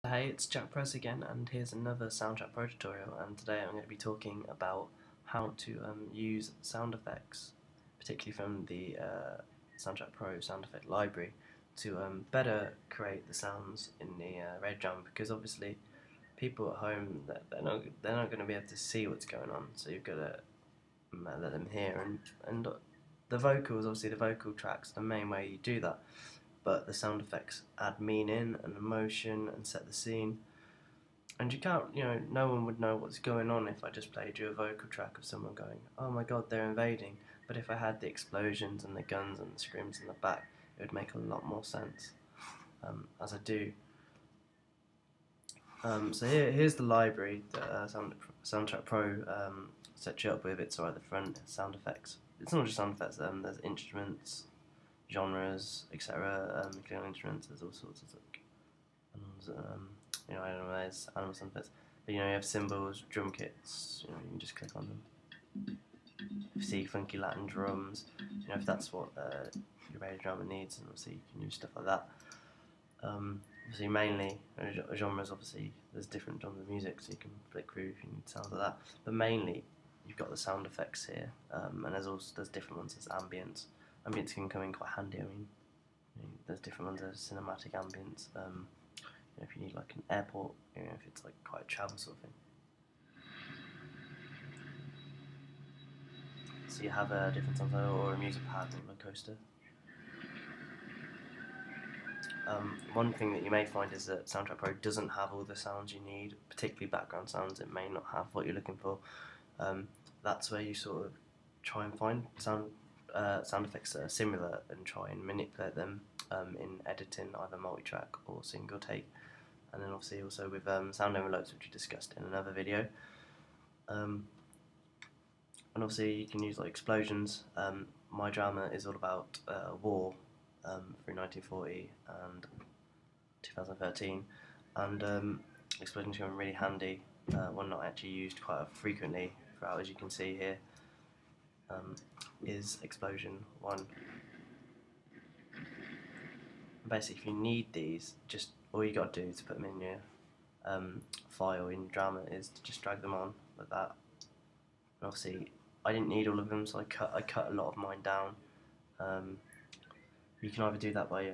So hey, it's Jack Press again, and here's another Soundtrack Pro tutorial, and today I'm going to be talking about how to use sound effects, particularly from the Soundtrack Pro sound effect library, to better create the sounds in the radio drama, because obviously people at home, they're not going to be able to see what's going on, so you've got to let them hear, and the vocals, obviously the vocal tracks, the main way you do that, but the sound effects add meaning and emotion and set the scene. And you can't, no one would know what's going on if I just played you a vocal track of someone going, oh my god, they're invading. But if I had the explosions and the guns and the screams in the back, it would make a lot more sense, as I do. So here's the library that Soundtrack Pro sets you up with. It's right at the front, sound effects. It's not just sound effects, there's instruments, genres, etc. Clean instruments, there's all sorts of I don't know, there's animal sound effects. But you have cymbals, drum kits, you can just click on them. If you see funky Latin drums, if that's what your radio drama needs, and obviously you can use stuff like that. Obviously mainly, genres, obviously there's different genres of music, so you can flick through if you need sounds like that. But mainly, you've got the sound effects here, and there's different ones. There's ambience. Ambience can come in quite handy. There's different ones. There's cinematic ambience. If you need like an airport, if it's like quite a travel sort of thing. So you have a different sounds, or a music pad or a coaster. One thing that you may find is that Soundtrack Pro doesn't have all the sounds you need, particularly background sounds. It may not have what you're looking for. That's where you sort of try and find sound effects that are similar and try and manipulate them in editing, either multi-track or single take. And then obviously also with sound envelopes, which we discussed in another video. And obviously you can use like explosions. My drama is all about war through 1940 and 2013, and explosions come in really handy. One not actually used quite frequently throughout, as you can see here, is explosion 1. Basically, if you need these, just all you got to do to put them in your file in drama is to just drag them on like that. And obviously, I didn't need all of them, so I cut a lot of mine down. You can either do that by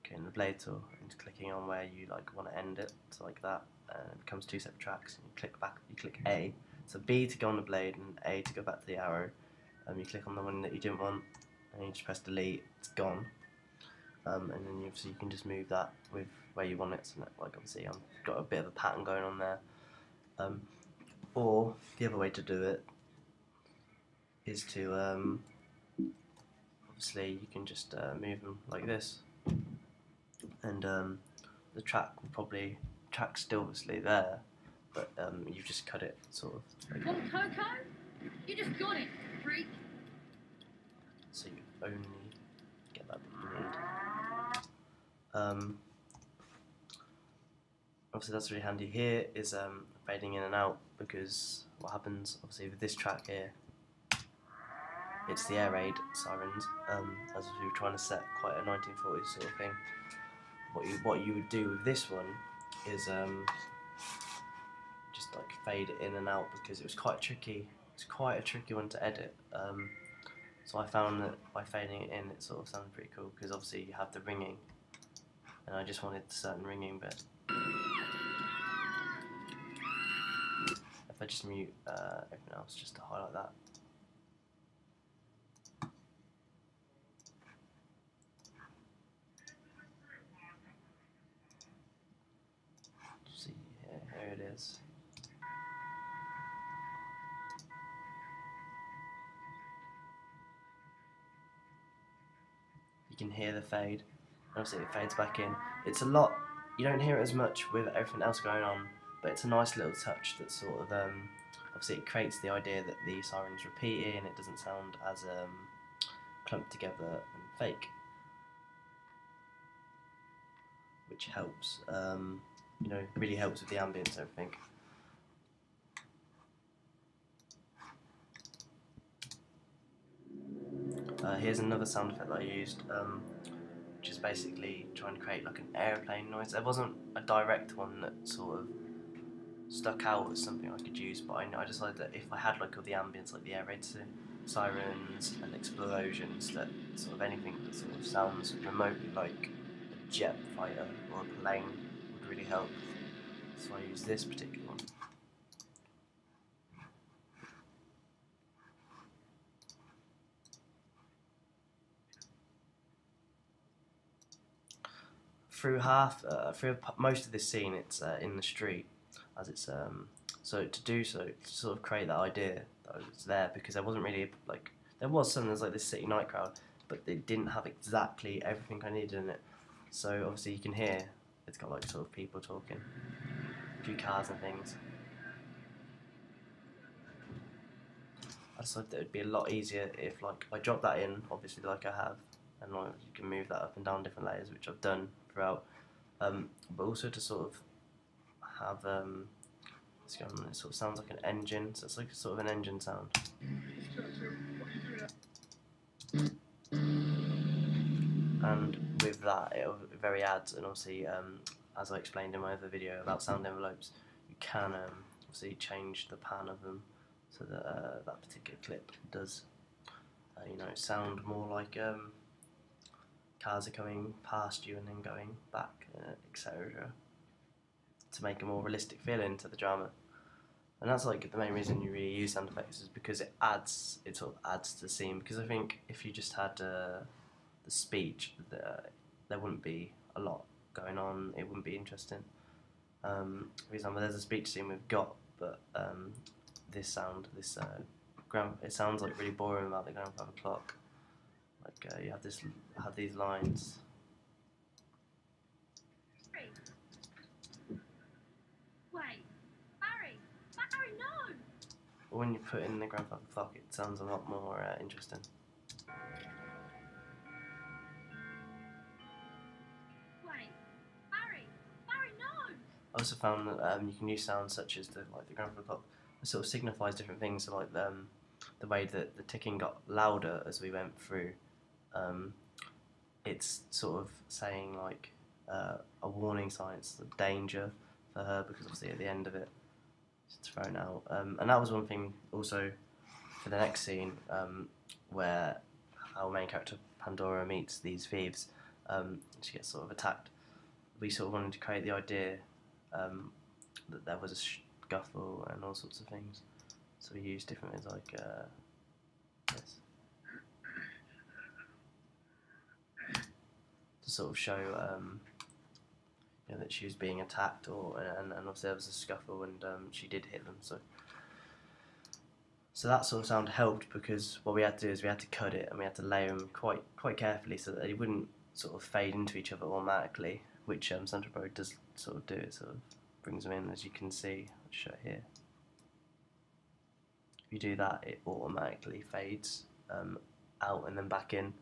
getting the blade tool and clicking on where you want to end it, so like that, and it becomes 2 separate tracks. And you click A, so B to go on the blade and A to go back to the arrow. You click on the one that you didn't want, and you just press delete. It's gone. And then you can just move that with where you want it. So obviously I've got a bit of a pattern going on there. Or the other way to do it is to obviously you can just move them like this, and the track's still obviously there, but you've just cut it sort of. Want cocoa? You just got it, freak. So you only get that bit you need. Obviously that's really handy. Here is fading in and out, because what happens obviously with this track here, it's the air raid sirens, as if you were trying to set quite a 1940s sort of thing. What you would do with this one is just fade it in and out, because it was quite tricky. It's quite a tricky one to edit. So I found that by fading it in, it sort of sounded pretty cool, because obviously you have the ringing, and I just wanted a certain ringing bit. If I just mute everything else just to highlight that. See here it is. You can hear the fade. Obviously it fades back in. It's a lot, you don't hear it as much with everything else going on, but it's a nice little touch that sort of, obviously it creates the idea that the siren's repeating, it doesn't sound as clumped together and fake, which helps, really helps with the ambience and everything. Here's another sound effect that I used, which is basically trying to create like an airplane noise. There wasn't a direct one that sort of stuck out as something I could use, but I decided that if I had like all the ambience, like the air raid sirens and explosions, that sort of anything that sort of sounds remotely like a jet fighter or a plane would really help. So I use this particular one. Through most of this scene, it's in the street, as it's so to do so, to sort of create that idea that it's there, because there wasn't really like there was like this city night crowd, but they didn't have exactly everything I needed in it. So obviously you can hear it's got like sort of people talking, a few cars and things. I decided that it would be a lot easier if like I drop that in, obviously like I have, and like you can move that up and down different layers, which I've done throughout. But also to sort of have it sort of sounds like an engine, so it's like sort of an engine sound. And with that, it very adds, and obviously, as I explained in my other video about sound envelopes, you can obviously change the pan of them so that that particular clip does, sound more like cars are coming past you and then going back, etc., to make a more realistic feeling to the drama. And that's like the main reason you really use sound effects, is because it sort of adds to the scene. Because I think if you just had the speech, there wouldn't be a lot going on. It wouldn't be interesting. For example, there's a speech scene we've got, but this sound, it sounds like really boring about the grandfather clock. Like you have these lines. When you put in the grandfather clock, it sounds a lot more interesting. I also found that you can use sounds such as the grandfather clock. It sort of signifies different things. So like the way that the ticking got louder as we went through, it's sort of saying like a warning sign, it's the danger for her, because obviously at the end of it, it's thrown out. And that was one thing also for the next scene, where our main character Pandora meets these thieves. She gets sort of attacked. We sort of wanted to create the idea that there was a scuffle and all sorts of things. So we used different things like this to sort of show that she was being attacked, and obviously there was a scuffle, and she did hit them. So that sort of sound helped, because what we had to do is we had to cut it and we had to layer them quite carefully so that they wouldn't sort of fade into each other automatically, which Soundtrack Pro does sort of do. It sort of brings them in, as you can see. I'll show it here. If you do that, it automatically fades out and then back in.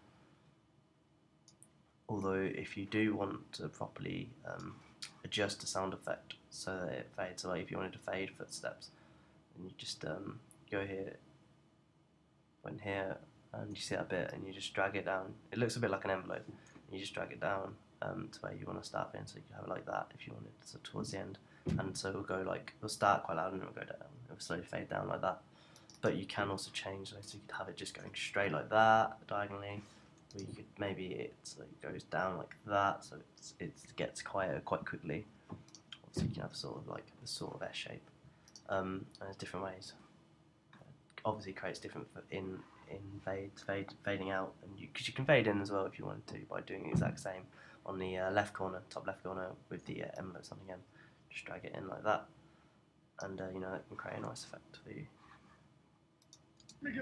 Although if you do want to properly adjust the sound effect so that it fades, so like if you wanted to fade footsteps, then you just go here, and you see that bit, and you just drag it down. It looks a bit like an envelope. You just drag it down to where you want to start in, so you can have it like that if you wanted, so towards the end. And so it'll start quite loud and it'll go down. It'll slowly fade down like that. But you can also change, so you could have it just going straight like that, diagonally, or you could maybe it goes down like that, so it gets quieter quite quickly. So you can have sort of like the sort of S shape, and there's different ways. Obviously, creates different in fading out, and because you can fade in as well if you wanted to by doing the exact same on the top left corner with the envelope something in. Just drag it in like that, and that can create a nice effect for you. Thank you,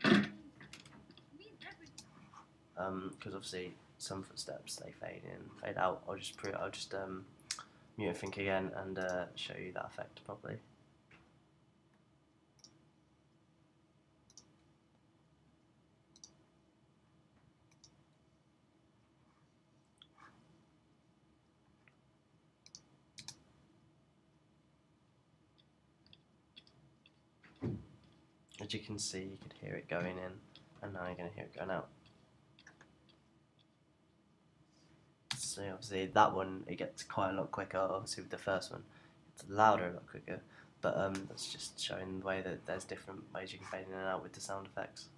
Barry. Because obviously some footsteps they fade in, fade out. I'll just mute and think again and show you that effect properly. As you can see, you could hear it going in, and now you're going to hear it going out. So obviously that one, it gets quite a lot quicker. Obviously with the first one, it's louder a lot quicker. But that's just showing the way that there's different ways you can fade in and out with the sound effects.